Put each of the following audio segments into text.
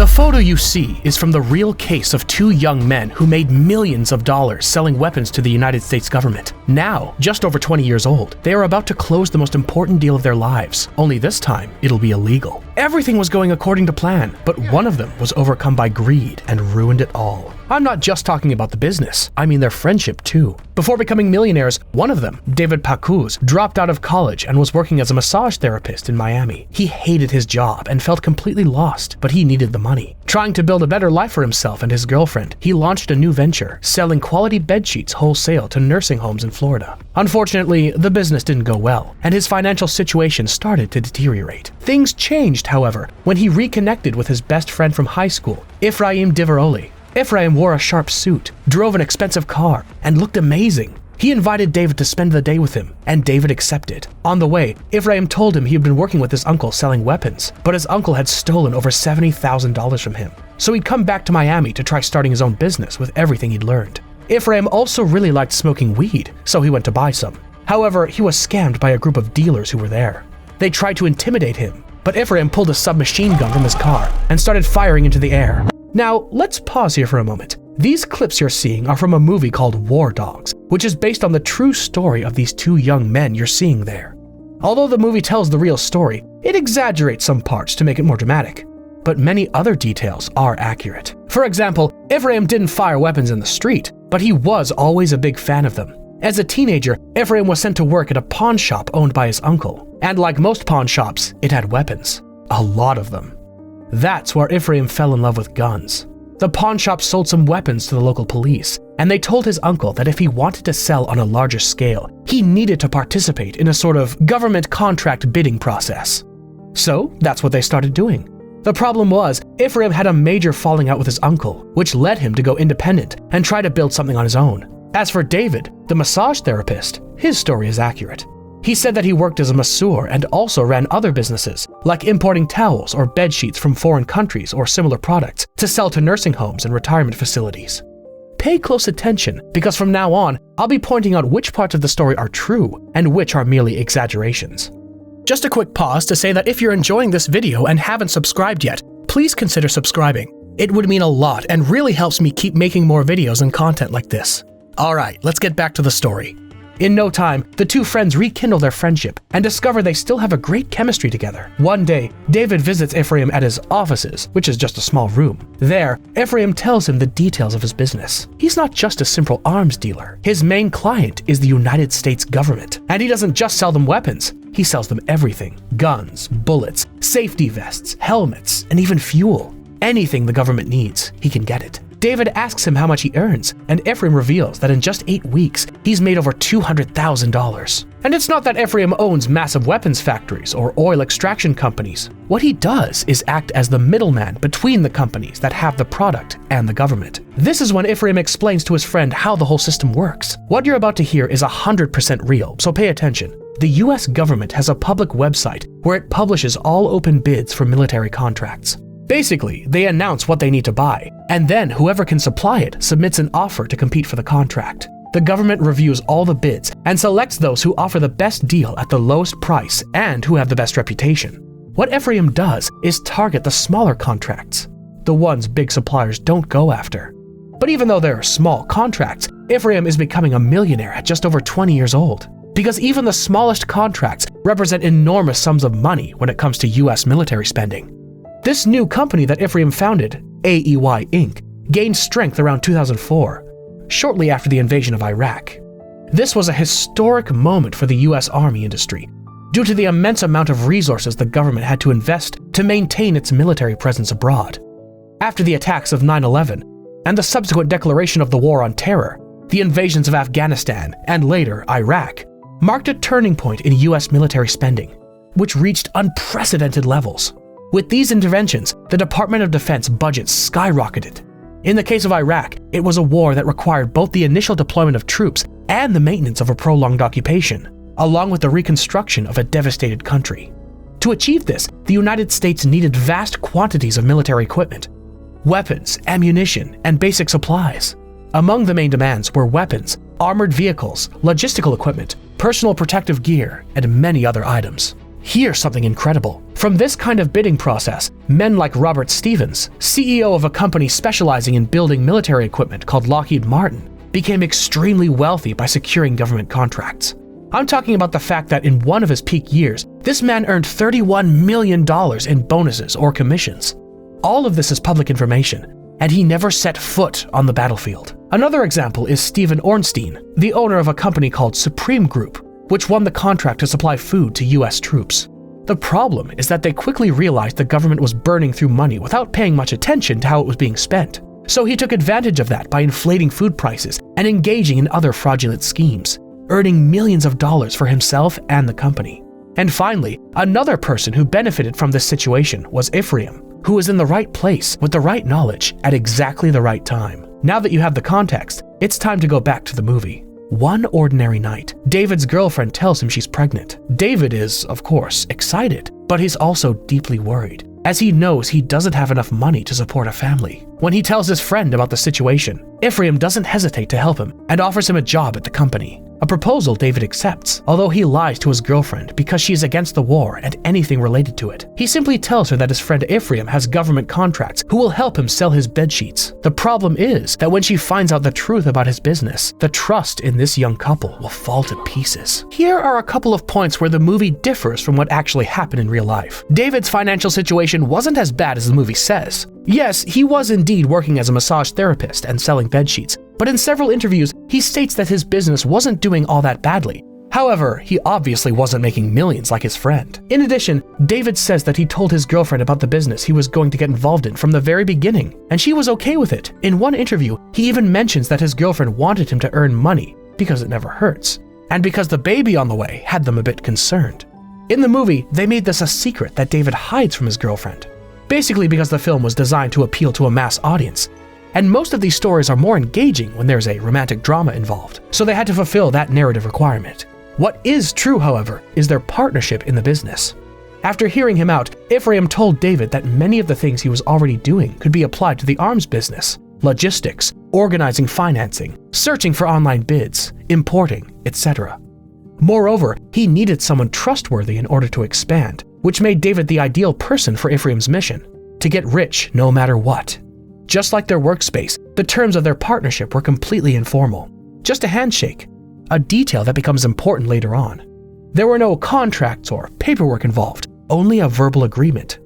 The photo you see is from the real case of two young men who made millions of dollars selling weapons to the United States government. Now, just over 20 years old, they are about to close the most important deal of their lives, only this time it'll be illegal. Everything was going according to plan, but one of them was overcome by greed and ruined it all. I'm not just talking about the business, I mean their friendship too. Before becoming millionaires, one of them, David Pacuz, dropped out of college and was working as a massage therapist in Miami. He hated his job and felt completely lost, but he needed the money. Trying to build a better life for himself and his girlfriend, he launched a new venture, selling quality bedsheets wholesale to nursing homes in Florida. Unfortunately, the business didn't go well, and his financial situation started to deteriorate. Things changed, however, when he reconnected with his best friend from high school, Ephraim Diveroli. Ephraim wore a sharp suit, drove an expensive car, and looked amazing. He invited David to spend the day with him, and David accepted. On the way, Ephraim told him he had been working with his uncle selling weapons, but his uncle had stolen over $70,000 from him. So he'd come back to Miami to try starting his own business with everything he'd learned. Ephraim also really liked smoking weed, so he went to buy some. However, he was scammed by a group of dealers who were there. They tried to intimidate him, but Ephraim pulled a submachine gun from his car and started firing into the air. Now, let's pause here for a moment. These clips you're seeing are from a movie called War Dogs, which is based on the true story of these two young men you're seeing there. Although the movie tells the real story, it exaggerates some parts to make it more dramatic. But many other details are accurate. For example, Ephraim didn't fire weapons in the street, but he was always a big fan of them. As a teenager, Ephraim was sent to work at a pawn shop owned by his uncle. And like most pawn shops, it had weapons. A lot of them. That's where Ephraim fell in love with guns. The pawn shop sold some weapons to the local police, and they told his uncle that if he wanted to sell on a larger scale, he needed to participate in a sort of government contract bidding process. So that's what they started doing. The problem was, Ephraim had a major falling out with his uncle, which led him to go independent and try to build something on his own. As for David, the massage therapist, his story is accurate. He said that he worked as a masseur and also ran other businesses, like importing towels or bed sheets from foreign countries or similar products to sell to nursing homes and retirement facilities. Pay close attention, because from now on, I'll be pointing out which parts of the story are true and which are merely exaggerations. Just a quick pause to say that if you're enjoying this video and haven't subscribed yet, please consider subscribing. It would mean a lot and really helps me keep making more videos and content like this. Alright, let's get back to the story. In no time, the two friends rekindle their friendship and discover they still have a great chemistry together. One day, David visits Ephraim at his offices, which is just a small room. There, Ephraim tells him the details of his business. He's not just a simple arms dealer. His main client is the United States government. And he doesn't just sell them weapons, he sells them everything. Guns, bullets, safety vests, helmets, and even fuel. Anything the government needs, he can get it. David asks him how much he earns, and Ephraim reveals that in just 8 weeks, he's made over $200,000. And it's not that Ephraim owns massive weapons factories or oil extraction companies. What he does is act as the middleman between the companies that have the product and the government. This is when Ephraim explains to his friend how the whole system works. What you're about to hear is 100% real, so pay attention. The US government has a public website where it publishes all open bids for military contracts. Basically, they announce what they need to buy, and then whoever can supply it submits an offer to compete for the contract. The government reviews all the bids and selects those who offer the best deal at the lowest price and who have the best reputation. What Ephraim does is target the smaller contracts, the ones big suppliers don't go after. But even though they're small contracts, Ephraim is becoming a millionaire at just over 20 years old. Because even the smallest contracts represent enormous sums of money when it comes to US military spending. This new company that Ephraim founded, AEY Inc., gained strength around 2004, shortly after the invasion of Iraq. This was a historic moment for the US Army industry, due to the immense amount of resources the government had to invest to maintain its military presence abroad. After the attacks of 9/11 and the subsequent declaration of the War on Terror, the invasions of Afghanistan and later Iraq marked a turning point in US military spending, which reached unprecedented levels. With these interventions, the Department of Defense budget skyrocketed. In the case of Iraq, it was a war that required both the initial deployment of troops and the maintenance of a prolonged occupation, along with the reconstruction of a devastated country. To achieve this, the United States needed vast quantities of military equipment, weapons, ammunition, and basic supplies. Among the main demands were weapons, armored vehicles, logistical equipment, personal protective gear, and many other items. Here's something incredible. From this kind of bidding process, men like Robert Stevens, CEO of a company specializing in building military equipment called Lockheed Martin, became extremely wealthy by securing government contracts. I'm talking about the fact that in one of his peak years, this man earned $31 million in bonuses or commissions. All of this is public information, and he never set foot on the battlefield. Another example is Stephen Ornstein, the owner of a company called Supreme Group, which won the contract to supply food to US troops. The problem is that they quickly realized the government was burning through money without paying much attention to how it was being spent. So he took advantage of that by inflating food prices and engaging in other fraudulent schemes, earning millions of dollars for himself and the company. And finally, another person who benefited from this situation was Ephraim, who was in the right place with the right knowledge at exactly the right time. Now that you have the context, it's time to go back to the movie. One ordinary night, David's girlfriend tells him she's pregnant. David is, of course, excited, but he's also deeply worried, as he knows he doesn't have enough money to support a family. When he tells his friend about the situation, Ephraim doesn't hesitate to help him and offers him a job at the company. A proposal David accepts, although he lies to his girlfriend because she is against the war and anything related to it. He simply tells her that his friend Ephraim has government contracts who will help him sell his bedsheets. The problem is that when she finds out the truth about his business, the trust in this young couple will fall to pieces. Here are a couple of points where the movie differs from what actually happened in real life. David's financial situation wasn't as bad as the movie says. Yes, he was indeed working as a massage therapist and selling bedsheets, but in several interviews, he states that his business wasn't doing all that badly. However, he obviously wasn't making millions like his friend. In addition, David says that he told his girlfriend about the business he was going to get involved in from the very beginning, and she was okay with it. In one interview, he even mentions that his girlfriend wanted him to earn money because it never hurts, and because the baby on the way had them a bit concerned. In the movie, they made this a secret that David hides from his girlfriend, basically because the film was designed to appeal to a mass audience. And most of these stories are more engaging when there's a romantic drama involved, so they had to fulfill that narrative requirement. What is true, however, is their partnership in the business. After hearing him out, Ephraim told David that many of the things he was already doing could be applied to the arms business: logistics, organizing financing, searching for online bids, importing, etc. Moreover, he needed someone trustworthy in order to expand, which made David the ideal person for Ephraim's mission: to get rich no matter what. Just like their workspace, the terms of their partnership were completely informal. Just a handshake, a detail that becomes important later on. There were no contracts or paperwork involved, only a verbal agreement.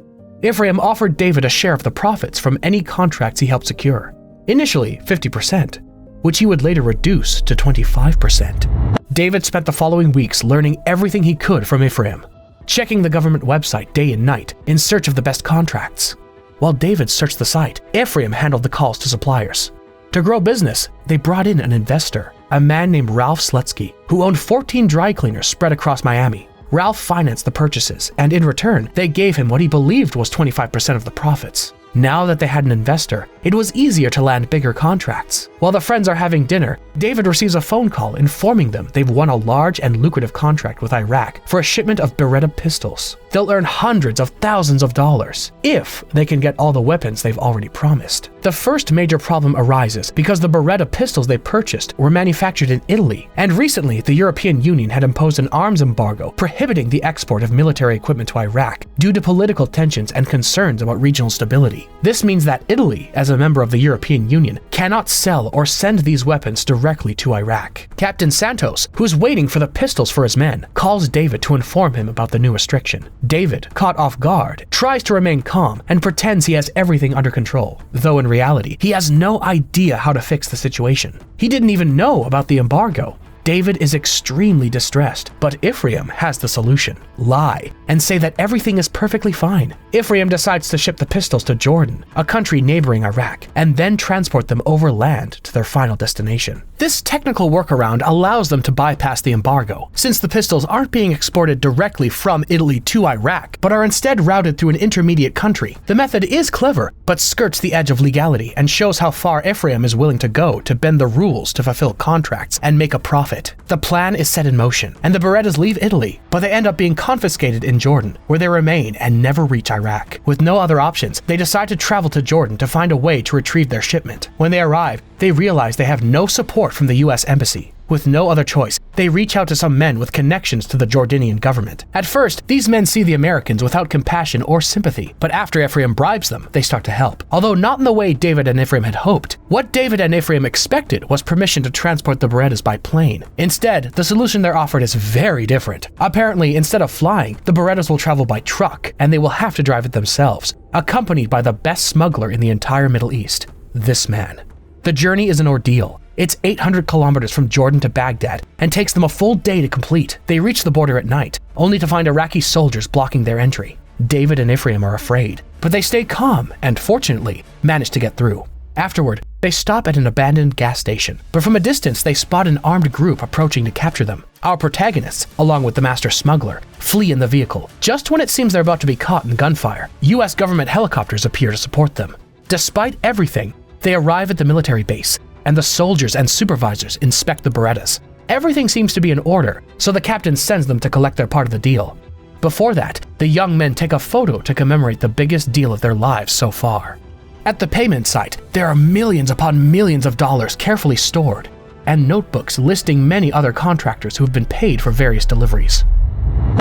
Ephraim offered David a share of the profits from any contracts he helped secure. Initially 50%, which he would later reduce to 25%. David spent the following weeks learning everything he could from Ephraim, checking the government website day and night in search of the best contracts. While David searched the site, Ephraim handled the calls to suppliers. To grow business, they brought in an investor, a man named Ralph Slutsky, who owned 14 dry cleaners spread across Miami. Ralph financed the purchases, and in return, they gave him what he believed was 25% of the profits. Now that they had an investor, it was easier to land bigger contracts. While the friends are having dinner, David receives a phone call informing them they've won a large and lucrative contract with Iraq for a shipment of Beretta pistols. They'll earn hundreds of thousands of dollars if they can get all the weapons they've already promised. The first major problem arises because the Beretta pistols they purchased were manufactured in Italy, and recently the European Union had imposed an arms embargo prohibiting the export of military equipment to Iraq due to political tensions and concerns about regional stability. This means that Italy, as a member of the European Union, cannot sell or send these weapons directly to Iraq. Captain Santos, who's waiting for the pistols for his men, calls David to inform him about the new restriction. David, caught off guard, tries to remain calm and pretends he has everything under control, though in reality, he has no idea how to fix the situation. He didn't even know about the embargo. David is extremely distressed, but Ephraim has the solution: lie and say that everything is perfectly fine. Ephraim decides to ship the pistols to Jordan, a country neighboring Iraq, and then transport them over land to their final destination. This technical workaround allows them to bypass the embargo, since the pistols aren't being exported directly from Italy to Iraq, but are instead routed through an intermediate country. The method is clever, but skirts the edge of legality and shows how far Ephraim is willing to go to bend the rules to fulfill contracts and make a profit. The plan is set in motion, and the Berettas leave Italy, but they end up being confiscated in Jordan, where they remain and never reach Iraq. With no other options, they decide to travel to Jordan to find a way to retrieve their shipment. When they arrive, they realize they have no support from the US Embassy. With no other choice, they reach out to some men with connections to the Jordanian government. At first, these men see the Americans without compassion or sympathy, but after Ephraim bribes them, they start to help. Although not in the way David and Ephraim had hoped. What David and Ephraim expected was permission to transport the Berettas by plane. Instead, the solution they're offered is very different. Apparently, instead of flying, the Berettas will travel by truck, and they will have to drive it themselves, accompanied by the best smuggler in the entire Middle East, this man. The journey is an ordeal. It's 800 kilometers from Jordan to Baghdad and takes them a full day to complete. They reach the border at night, only to find Iraqi soldiers blocking their entry. David and Ephraim are afraid, but they stay calm and, fortunately, manage to get through. Afterward, they stop at an abandoned gas station, but from a distance they spot an armed group approaching to capture them. Our protagonists, along with the master smuggler, flee in the vehicle. Just when it seems they're about to be caught in gunfire, US government helicopters appear to support them. Despite everything, they arrive at the military base, and the soldiers and supervisors inspect the Berettas. Everything seems to be in order, so the captain sends them to collect their part of the deal. Before that, the young men take a photo to commemorate the biggest deal of their lives so far. At the payment site, there are millions upon millions of dollars carefully stored, and notebooks listing many other contractors who have been paid for various deliveries.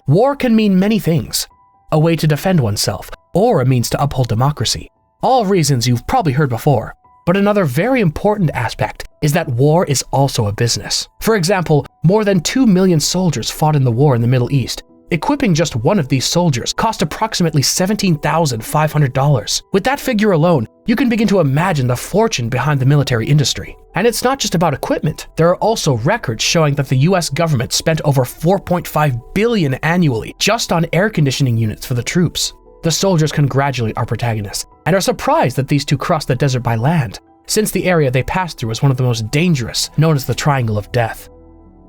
War can mean many things: a way to defend oneself, or a means to uphold democracy. All reasons you've probably heard before. But another very important aspect is that war is also a business. For example, more than 2 million soldiers fought in the war in the Middle East. Equipping just one of these soldiers cost approximately $17,500. With that figure alone, you can begin to imagine the fortune behind the military industry. And it's not just about equipment. There are also records showing that the US government spent over $4.5 billion annually just on air conditioning units for the troops. The soldiers congratulate our protagonists and are surprised that these two crossed the desert by land, since the area they passed through was one of the most dangerous, known as the Triangle of Death.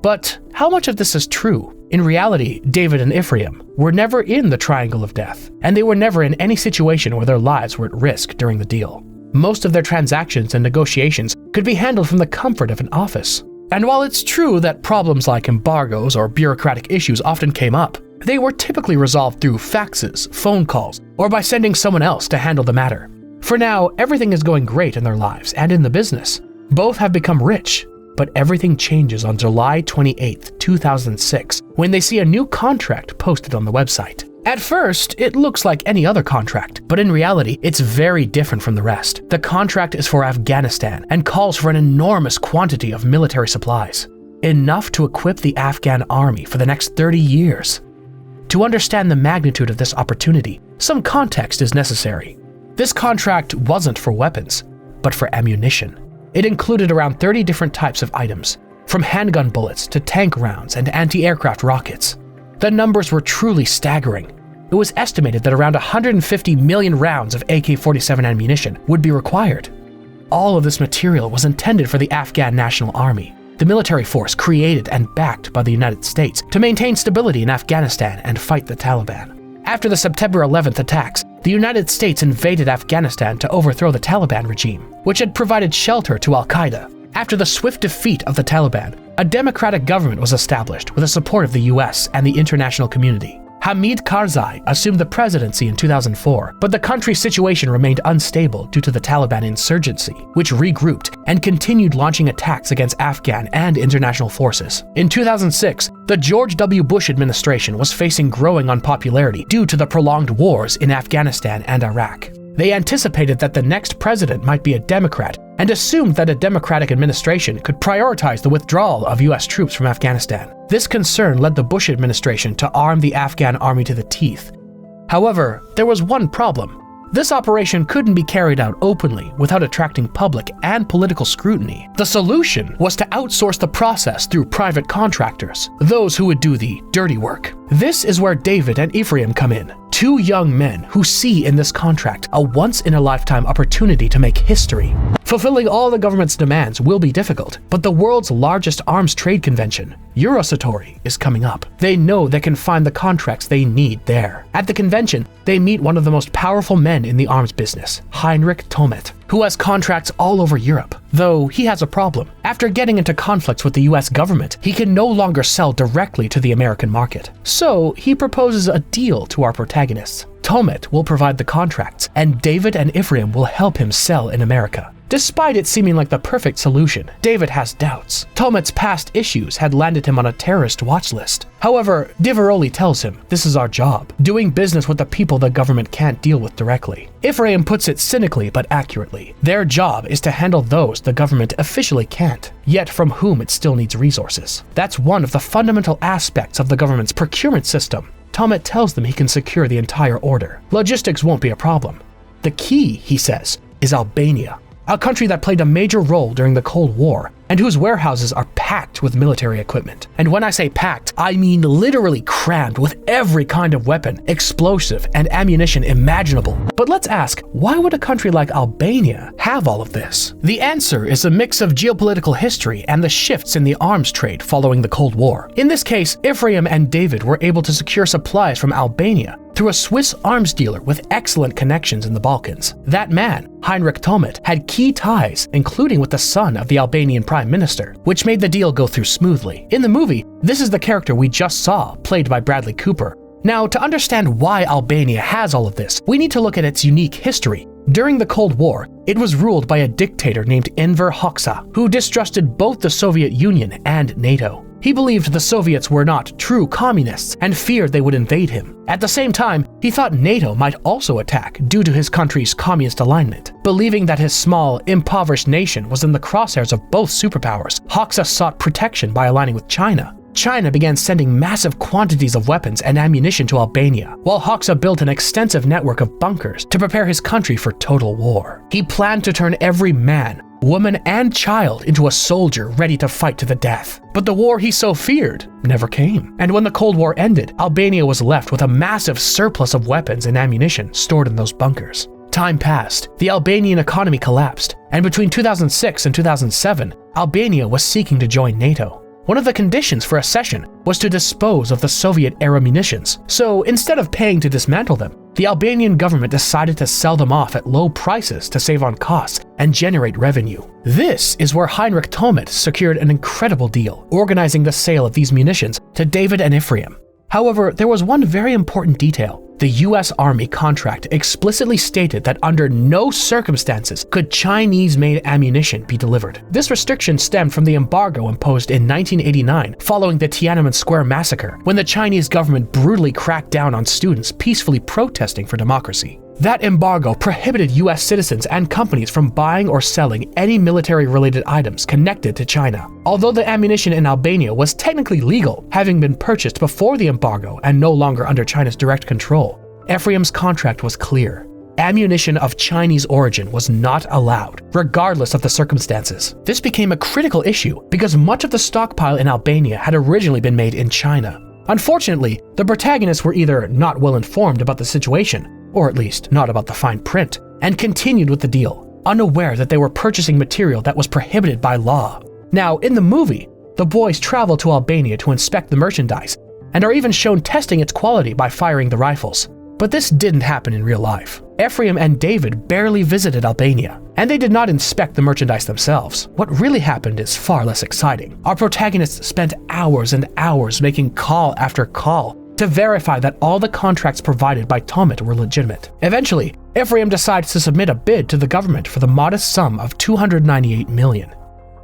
But how much of this is true? In reality, David and Ephraim were never in the Triangle of Death, and they were never in any situation where their lives were at risk during the deal. Most of their transactions and negotiations could be handled from the comfort of an office. And while it's true that problems like embargoes or bureaucratic issues often came up, they were typically resolved through faxes, phone calls, or by sending someone else to handle the matter. For now, everything is going great in their lives and in the business. Both have become rich, but everything changes on July 28, 2006, when they see a new contract posted on the website. At first, it looks like any other contract, but in reality, it's very different from the rest. The contract is for Afghanistan and calls for an enormous quantity of military supplies, enough to equip the Afghan army for the next 30 years. To understand the magnitude of this opportunity, some context is necessary. This contract wasn't for weapons, but for ammunition. It included around 30 different types of items, from handgun bullets to tank rounds and anti-aircraft rockets. The numbers were truly staggering. It was estimated that around 150 million rounds of AK-47 ammunition would be required. All of this material was intended for the Afghan National Army, the military force created and backed by the United States to maintain stability in Afghanistan and fight the Taliban. After the September 11th attacks, the United States invaded Afghanistan to overthrow the Taliban regime, which had provided shelter to Al-Qaeda. After the swift defeat of the Taliban, a democratic government was established with the support of the US and the international community. Hamid Karzai assumed the presidency in 2004, but the country's situation remained unstable due to the Taliban insurgency, which regrouped and continued launching attacks against Afghan and international forces. In 2006, the George W. Bush administration was facing growing unpopularity due to the prolonged wars in Afghanistan and Iraq. They anticipated that the next president might be a Democrat and assumed that a Democratic administration could prioritize the withdrawal of US troops from Afghanistan. This concern led the Bush administration to arm the Afghan army to the teeth. However, there was one problem. This operation couldn't be carried out openly without attracting public and political scrutiny. The solution was to outsource the process through private contractors, those who would do the dirty work. This is where David and Ephraim come in, two young men who see in this contract a once-in-a-lifetime opportunity to make history. Fulfilling all the government's demands will be difficult, but the world's largest arms trade convention, Eurosatori, is coming up. They know they can find the contracts they need there. At the convention, they meet one of the most powerful men in the arms business, Heinrich Tomet, who has contracts all over Europe. Though he has a problem. After getting into conflicts with the US government, he can no longer sell directly to the American market. So he proposes a deal to our protagonists. Tomet will provide the contracts, and David and Ephraim will help him sell in America. Despite it seeming like the perfect solution, David has doubts. Tomet's past issues had landed him on a terrorist watch list. However, Diveroli tells him, "This is our job, doing business with the people the government can't deal with directly." Ephraim puts it cynically but accurately. Their job is to handle those the government officially can't, yet from whom it still needs resources. That's one of the fundamental aspects of the government's procurement system. Tomet tells them he can secure the entire order. Logistics won't be a problem. The key, he says, is Albania, a country that played a major role during the Cold War and whose warehouses are packed with military equipment. And when I say packed, I mean literally crammed with every kind of weapon, explosive, and ammunition imaginable. But let's ask, why would a country like Albania have all of this? The answer is a mix of geopolitical history and the shifts in the arms trade following the Cold War. In this case, Ephraim and David were able to secure supplies from Albania through a Swiss arms dealer with excellent connections in the Balkans. That man, Heinrich Tomet, had key ties, including with the son of the Albanian Prime Minister, which made the deal go through smoothly. In the movie, this is the character we just saw, played by Bradley Cooper. Now, to understand why Albania has all of this, we need to look at its unique history. During the Cold War, it was ruled by a dictator named Enver Hoxha, who distrusted both the Soviet Union and NATO. He believed the Soviets were not true communists and feared they would invade him. At the same time, he thought NATO might also attack due to his country's communist alignment. Believing that his small, impoverished nation was in the crosshairs of both superpowers, Hoxha sought protection by aligning with China. China began sending massive quantities of weapons and ammunition to Albania, while Hoxha built an extensive network of bunkers to prepare his country for total war. He planned to turn every man, woman, and child into a soldier ready to fight to the death. But the war he so feared never came. And when the Cold War ended, Albania was left with a massive surplus of weapons and ammunition stored in those bunkers. Time passed, the Albanian economy collapsed, and between 2006 and 2007, Albania was seeking to join NATO. One of the conditions for accession was to dispose of the Soviet-era munitions, so instead of paying to dismantle them, the Albanian government decided to sell them off at low prices to save on costs and generate revenue. This is where Heinrich Tomet secured an incredible deal, organizing the sale of these munitions to David and Ephraim. However, there was one very important detail. The US Army contract explicitly stated that under no circumstances could Chinese-made ammunition be delivered. This restriction stemmed from the embargo imposed in 1989 following the Tiananmen Square massacre, when the Chinese government brutally cracked down on students peacefully protesting for democracy. That embargo prohibited US citizens and companies from buying or selling any military-related items connected to China. Although the ammunition in Albania was technically legal, having been purchased before the embargo and no longer under China's direct control, Ephraim's contract was clear. Ammunition of Chinese origin was not allowed, regardless of the circumstances. This became a critical issue because much of the stockpile in Albania had originally been made in China. Unfortunately, the protagonists were either not well informed about the situation, or at least not about the fine print, and continued with the deal, unaware that they were purchasing material that was prohibited by law. Now, in the movie, the boys travel to Albania to inspect the merchandise, and are even shown testing its quality by firing the rifles. But this didn't happen in real life. Ephraim and David barely visited Albania, and they did not inspect the merchandise themselves. What really happened is far less exciting. Our protagonists spent hours and hours making call after call to verify that all the contracts provided by Tomet were legitimate. Eventually, Ephraim decides to submit a bid to the government for the modest sum of $298 million.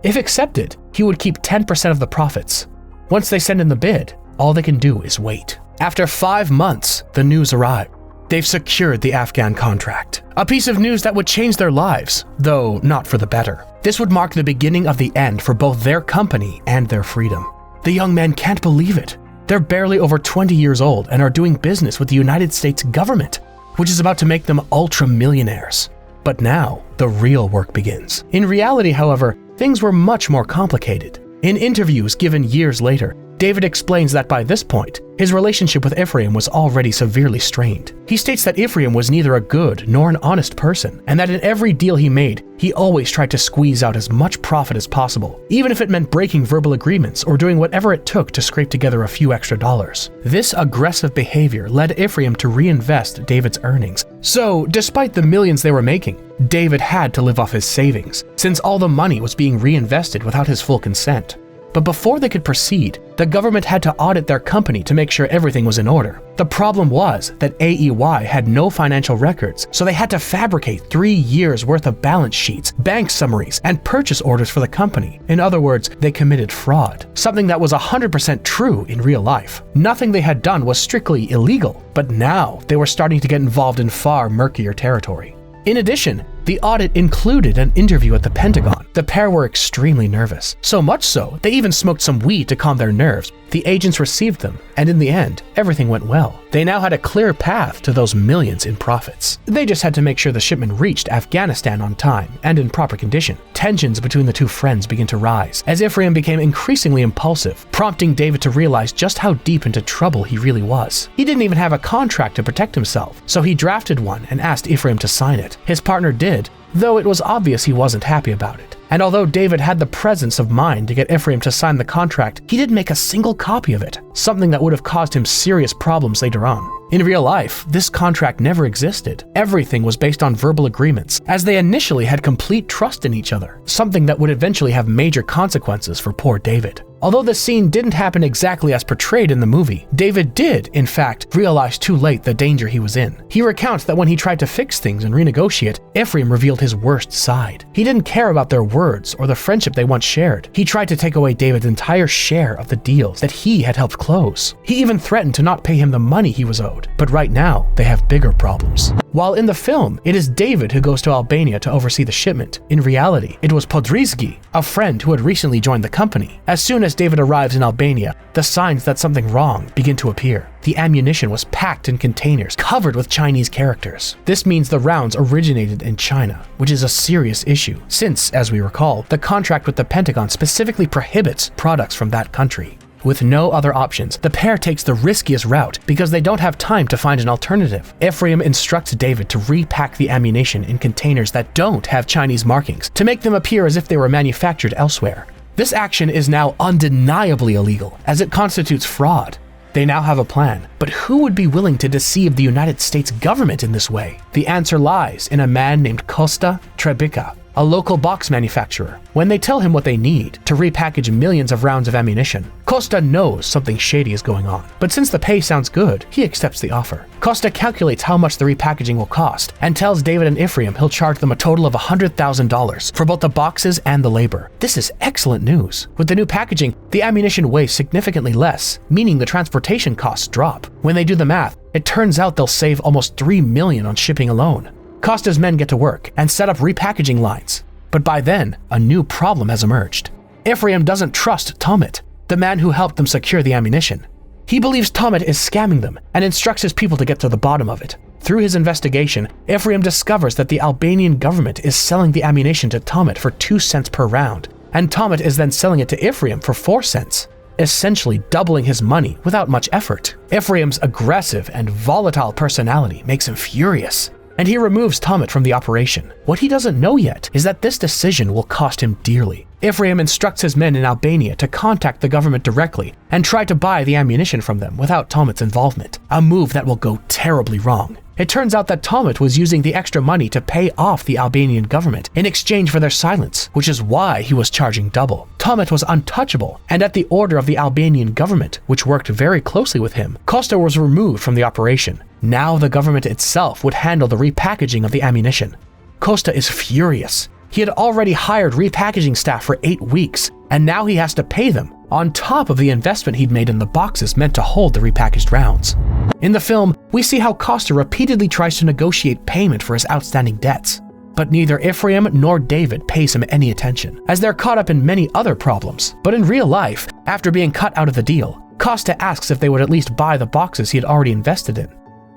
If accepted, he would keep 10% of the profits. Once they send in the bid, all they can do is wait. After 5 months, the news arrived. They've secured the Afghan contract. A piece of news that would change their lives, though not for the better. This would mark the beginning of the end for both their company and their freedom. The young men can't believe it. They're barely over 20 years old and are doing business with the United States government, which is about to make them ultra-millionaires. But now, the real work begins. In reality, however, things were much more complicated. In interviews given years later, David explains that by this point, his relationship with Ephraim was already severely strained. He states that Ephraim was neither a good nor an honest person, and that in every deal he made, he always tried to squeeze out as much profit as possible, even if it meant breaking verbal agreements or doing whatever it took to scrape together a few extra dollars. This aggressive behavior led Ephraim to reinvest David's earnings. So, despite the millions they were making, David had to live off his savings, since all the money was being reinvested without his full consent. But before they could proceed, the government had to audit their company to make sure everything was in order. The problem was that AEY had no financial records, so they had to fabricate 3 years worth of balance sheets, bank summaries, and purchase orders for the company. In other words, they committed fraud, something that was 100% true in real life. Nothing they had done was strictly illegal, but now they were starting to get involved in far murkier territory. In addition, the audit included an interview at the Pentagon. The pair were extremely nervous, so much so they even smoked some weed to calm their nerves. The agents received them, and in the end, everything went well. They now had a clear path to those millions in profits. They just had to make sure the shipment reached Afghanistan on time and in proper condition. Tensions between the two friends began to rise as Ephraim became increasingly impulsive, prompting David to realize just how deep into trouble he really was. He didn't even have a contract to protect himself, so he drafted one and asked Ephraim to sign it. His partner did, though it was obvious he wasn't happy about it. And although David had the presence of mind to get Ephraim to sign the contract, he didn't make a single copy of it, something that would have caused him serious problems later on. In real life, this contract never existed. Everything was based on verbal agreements, as they initially had complete trust in each other, something that would eventually have major consequences for poor David. Although the scene didn't happen exactly as portrayed in the movie, David did, in fact, realize too late the danger he was in. He recounts that when he tried to fix things and renegotiate, Ephraim revealed his worst side. He didn't care about their words or the friendship they once shared. He tried to take away David's entire share of the deals that he had helped close. He even threatened to not pay him the money he was owed. But right now, they have bigger problems. While in the film, it is David who goes to Albania to oversee the shipment. In reality, it was Podrizgi, a friend who had recently joined the company. As soon as David arrives in Albania, the signs that something wrong begin to appear. The ammunition was packed in containers covered with Chinese characters. This means the rounds originated in China, which is a serious issue, since, as we recall, the contract with the Pentagon specifically prohibits products from that country. With no other options, the pair takes the riskiest route because they don't have time to find an alternative. Ephraim instructs David to repack the ammunition in containers that don't have Chinese markings to make them appear as if they were manufactured elsewhere. This action is now undeniably illegal, as it constitutes fraud. They now have a plan, but who would be willing to deceive the United States government in this way? The answer lies in a man named Costa Trebica, a local box manufacturer. When they tell him what they need to repackage millions of rounds of ammunition, Costa knows something shady is going on. But since the pay sounds good, he accepts the offer. Costa calculates how much the repackaging will cost and tells David and Ephraim he'll charge them a total of $100,000 for both the boxes and the labor. This is excellent news. With the new packaging, the ammunition weighs significantly less, meaning the transportation costs drop. When they do the math, it turns out they'll save almost $3 million on shipping alone. Costa's men get to work and set up repackaging lines. But by then, a new problem has emerged. Ephraim doesn't trust Tomet, the man who helped them secure the ammunition. He believes Tomet is scamming them and instructs his people to get to the bottom of it. Through his investigation, Ephraim discovers that the Albanian government is selling the ammunition to Tomet for 2 cents per round, and Tomet is then selling it to Ephraim for 4 cents, essentially doubling his money without much effort. Ephraim's aggressive and volatile personality makes him furious, and he removes Tomet from the operation. What he doesn't know yet is that this decision will cost him dearly. Ephraim instructs his men in Albania to contact the government directly and try to buy the ammunition from them without Tomet's involvement, a move that will go terribly wrong. It turns out that Tomet was using the extra money to pay off the Albanian government in exchange for their silence, which is why he was charging double. Tomet was untouchable, and at the order of the Albanian government, which worked very closely with him, Costa was removed from the operation. Now the government itself would handle the repackaging of the ammunition. Costa is furious. He had already hired repackaging staff for 8 weeks, and now he has to pay them, on top of the investment he'd made in the boxes meant to hold the repackaged rounds. In the film, we see how Costa repeatedly tries to negotiate payment for his outstanding debts. But neither Ephraim nor David pays him any attention, as they're caught up in many other problems. But in real life, after being cut out of the deal, Costa asks if they would at least buy the boxes he had already invested in.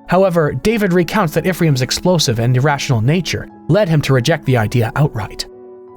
However, David recounts that Ephraim's explosive and irrational nature led him to reject the idea outright.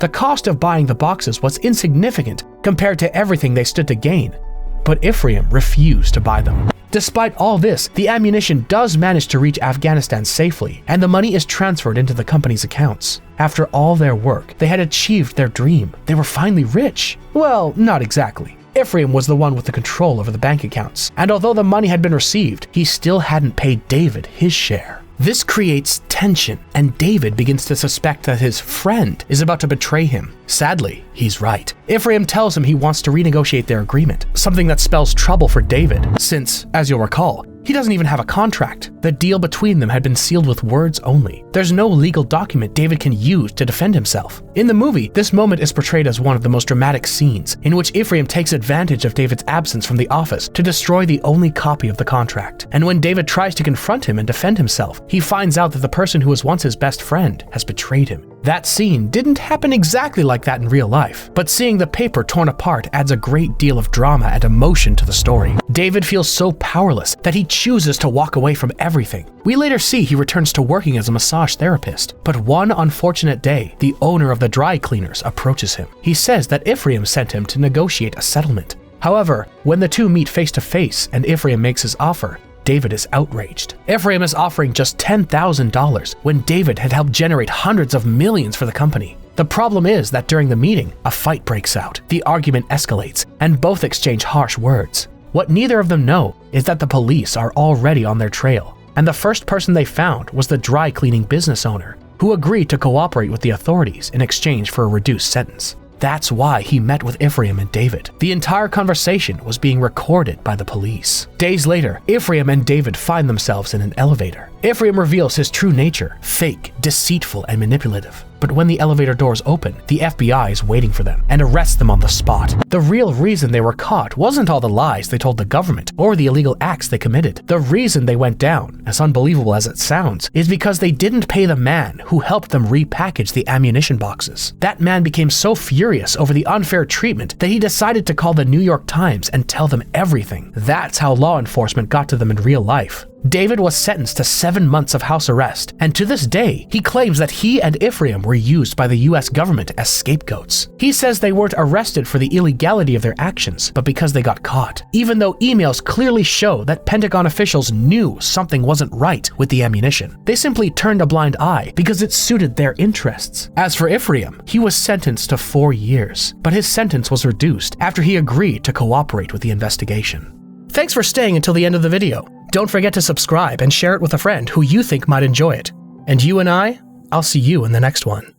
The cost of buying the boxes was insignificant compared to everything they stood to gain, but Ephraim refused to buy them. Despite all this, the ammunition does manage to reach Afghanistan safely, and the money is transferred into the company's accounts. After all their work, they had achieved their dream. They were finally rich. Well, not exactly. Ephraim was the one with the control over the bank accounts, and although the money had been received, he still hadn't paid David his share. This creates tension, and David begins to suspect that his friend is about to betray him. Sadly, he's right. Ephraim tells him he wants to renegotiate their agreement, something that spells trouble for David, since, as you'll recall, he doesn't even have a contract. The deal between them had been sealed with words only. There's no legal document David can use to defend himself. In the movie, this moment is portrayed as one of the most dramatic scenes, in which Ephraim takes advantage of David's absence from the office to destroy the only copy of the contract. And when David tries to confront him and defend himself, he finds out that the person who was once his best friend has betrayed him. That scene didn't happen exactly like that in real life, but seeing the paper torn apart adds a great deal of drama and emotion to the story. David feels so powerless that he chooses to walk away from everything. We later see he returns to working as a massage therapist, but one unfortunate day, the owner of the dry cleaners approaches him. He says that Ephraim sent him to negotiate a settlement. However, when the two meet face to face and Ephraim makes his offer, David is outraged. Ephraim is offering just $10,000 when David had helped generate hundreds of millions for the company. The problem is that during the meeting, a fight breaks out. The argument escalates, and both exchange harsh words. What neither of them know is that the police are already on their trail, and the first person they found was the dry cleaning business owner, who agreed to cooperate with the authorities in exchange for a reduced sentence. That's why he met with Ephraim and David. The entire conversation was being recorded by the police. Days later, Ephraim and David find themselves in an elevator. Ephraim reveals his true nature, fake, deceitful, and manipulative. But when the elevator doors open, the FBI is waiting for them and arrests them on the spot. The real reason they were caught wasn't all the lies they told the government or the illegal acts they committed. The reason they went down, as unbelievable as it sounds, is because they didn't pay the man who helped them repackage the ammunition boxes. That man became so furious over the unfair treatment that he decided to call the New York Times and tell them everything. That's how law enforcement got to them in real life. David was sentenced to 7 months of house arrest, and to this day, he claims that he and Ephraim were used by the US government as scapegoats. He says they weren't arrested for the illegality of their actions, but because they got caught, even though emails clearly show that Pentagon officials knew something wasn't right with the ammunition. They simply turned a blind eye because it suited their interests. As for Ephraim, he was sentenced to 4 years, but his sentence was reduced after he agreed to cooperate with the investigation. Thanks for staying until the end of the video. Don't forget to subscribe and share it with a friend who you think might enjoy it. And you and I'll see you in the next one.